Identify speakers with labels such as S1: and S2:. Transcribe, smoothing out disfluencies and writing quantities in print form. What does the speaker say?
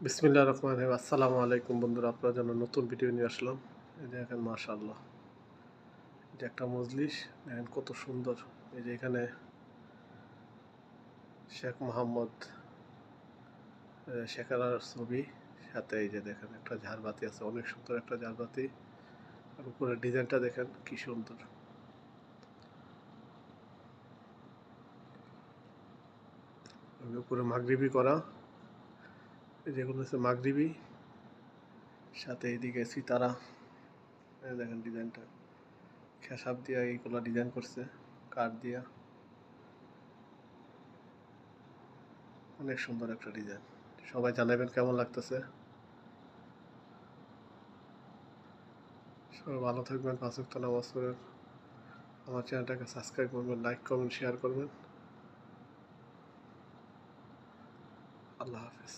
S1: বিসমিল্লাহির রহমানির রহিম। আসসালামু আলাইকুম বন্ধুরা, আপনার জন্য নতুন ভিডিও নিয়ে আসলাম। এই যে দেখেন, মাশাআল্লাহ, যে একটা মজলিস, দেখেন কত সুন্দর। এই যে এখানে শেখ মোহাম্মদ শেখারার ছবি, সাথে এই যে দেখেন একটা ঝাড়বাতি আছে, অনেক সুন্দর একটা ঝাড়বাতি। আর উপরে ডিজাইনটা দেখেন কি সুন্দর। উপরে মাগরিবি করা, যেগুলো হচ্ছে মাগরিবি, সাথে এইদিকে সিতারা। এই দেখেন ডিজাইনটা, খেসাব দিয়া এইগুলো ডিজাইন করছে, কাঠ দিয়া। অনেক সুন্দর একটা ডিজাইন। সবাই জানাবেন কেমন লাগতেছে। সবাই ভালো থাকবেন, ৫ ওয়াক্ত নামাজ পড়বেন, আমার চ্যানেলটাকে সাবস্ক্রাইব করবেন, লাইক করবেন, শেয়ার করবেন। আল্লাহ হাফেজ।